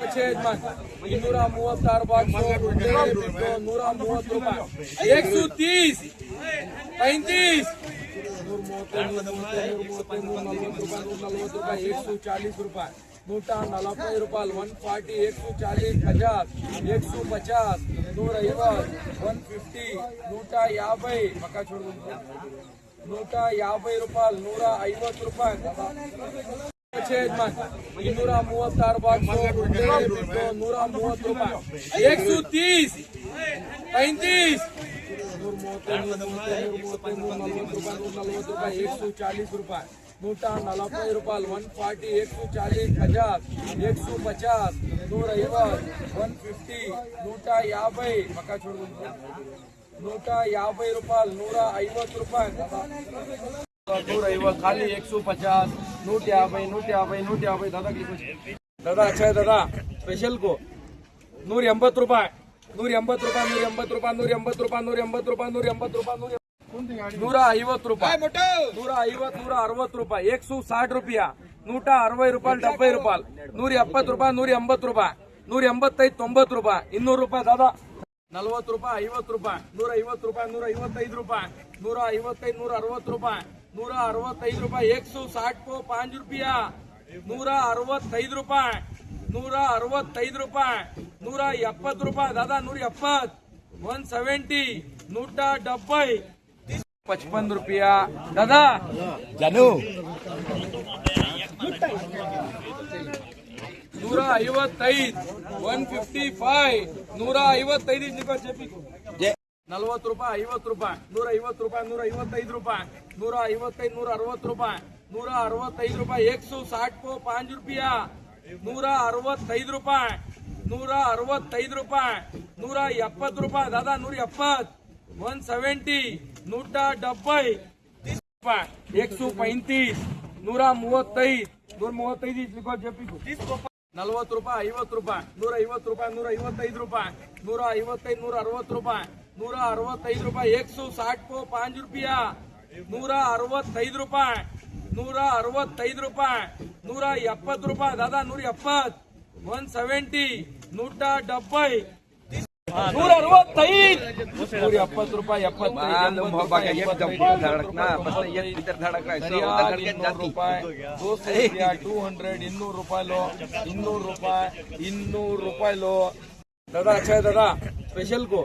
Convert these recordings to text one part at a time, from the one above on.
236 box 130 ರೂಪಾಯಿ 130 35 140 ರೂಪಾಯಿ 140 ರೂಪಾಯಿ 140 ರೂಪಾಯಿ 140 140 150 150 ಪಕ್ಕ छोड़ 150 ರೂಪಾಯಿ 150 ರೂಪಾಯಿ 236 ಬಾಕ್ಸ್ 130 ರೂಪಾಯಿ 130 35 140 ರೂಪಾಯಿ 140 ರೂಪಾಯಿ 140 ರೂಪಾಯಿ 140 150 150 ಪಕ್ಕ छोड़ 150 ರೂಪಾಯಿ 150 ರೂಪಾಯಿ 150 खाली 150 150 दादा की कुछ दादा अच्छा है दादा स्पेशल को 180 ರೂಪಾಯಿ 180 ರೂಪಾಯಿ 180 ರೂಪಾಯಿ 180 ರೂಪಾಯಿ 180 ರೂಪಾಯಿ 180 ರೂಪಾಯಿ 150 ರೂಪಾಯಿ 150 160 ರೂಪಾಯಿ 160 ರೂಪಾಯಿ 160 ರೂಪಾಯಿ 70 ರೂಪಾಯಿ 170 ರೂಪಾಯಿ 180 ರೂಪಾಯಿ 185 90 ರೂಪಾಯಿ 200 ರೂಪಾಯಿ दादा 40 ರೂಪಾಯಿ 50 ರೂಪಾಯಿ 150 ರೂಪಾಯಿ 155 ರೂಪಾಯಿ 155 160 ರೂಪಾಯಿ 165 ರೂಪಾಯಿ 160 को 5 रुपया 165 ರೂಪಾಯಿ 165 ರೂಪಾಯಿ 170 ರೂಪಾಯಿ दादा 170 170 170 55 रुपया दादा जानू 155 155 155 40 ರೂಪಾಯಿ 50 ರೂಪಾಯಿ 150 ರೂಪಾಯಿ 155 ರೂಪಾಯಿ 155 160 ರೂಪಾಯಿ 165 ರೂಪಾಯಿ 160 को 5 रुपया 165 ರೂಪಾಯಿ 165 ರೂಪಾಯಿ 170 ರೂಪಾಯಿ दादा 170 170 170 135 135 135 लिखो जेपी को 40 ರೂಪಾಯಿ 50 ರೂಪಾಯಿ 150 ರೂಪಾಯಿ 155 ರೂಪಾಯಿ 155 160 ರೂಪಾಯಿ 165 ರೂಪಾಯಿ 160 को 5 रुपया 165 ರೂಪಾಯಿ 165 ರೂಪಾಯಿ 170 ರೂಪಾಯಿ दादा 170 170 170 165 ರೂಪಾಯಿ 200 ರೂಪಾಯಿ 200 ರೂಪಾಯಿ दादा अच्छा है दादा स्पेशल को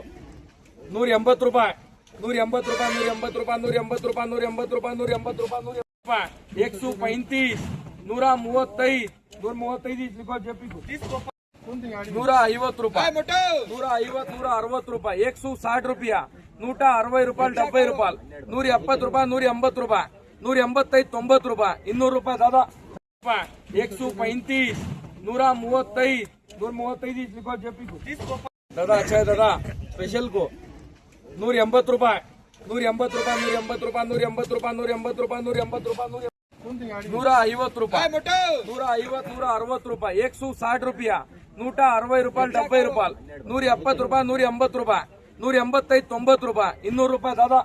180 ರೂಪಾಯಿ 180 ರೂಪಾಯಿ 180 ರೂಪಾಯಿ 180 ರೂಪಾಯಿ 180 ರೂಪಾಯಿ 180 ರೂಪಾಯಿ 135 135 135 लिखो जेपी को 150 ರೂಪಾಯಿ 150 160 ರೂಪಾಯಿ 160 ರೂಪಾಯಿ 160 ರೂಪಾಯಿ 70 ರೂಪಾಯಿ 170 ರೂಪಾಯಿ 180 ರೂಪಾಯಿ 185 90 ರೂಪಾಯಿ 200 ರೂಪಾಯಿ दादा 135 135 135 लिखो जेपी को दादा अच्छा है दादा स्पेशल को 180 ರೂಪಾಯಿ 180 ರೂಪಾಯಿ 180 ರೂಪಾಯಿ 180 ರೂಪಾಯಿ 180 ರೂಪಾಯಿ 180 ರೂಪಾಯಿ 150 ರೂಪಾಯಿ 150 160 ರೂಪಾಯಿ 160 ರೂಪಾಯಿ 160 ರೂಪಾಯಿ 70 ರೂಪಾಯಿ 170 ರೂಪಾಯಿ 180 ರೂಪಾಯಿ 185 90 ರೂಪಾಯಿ 200 ರೂಪಾಯಿ दादा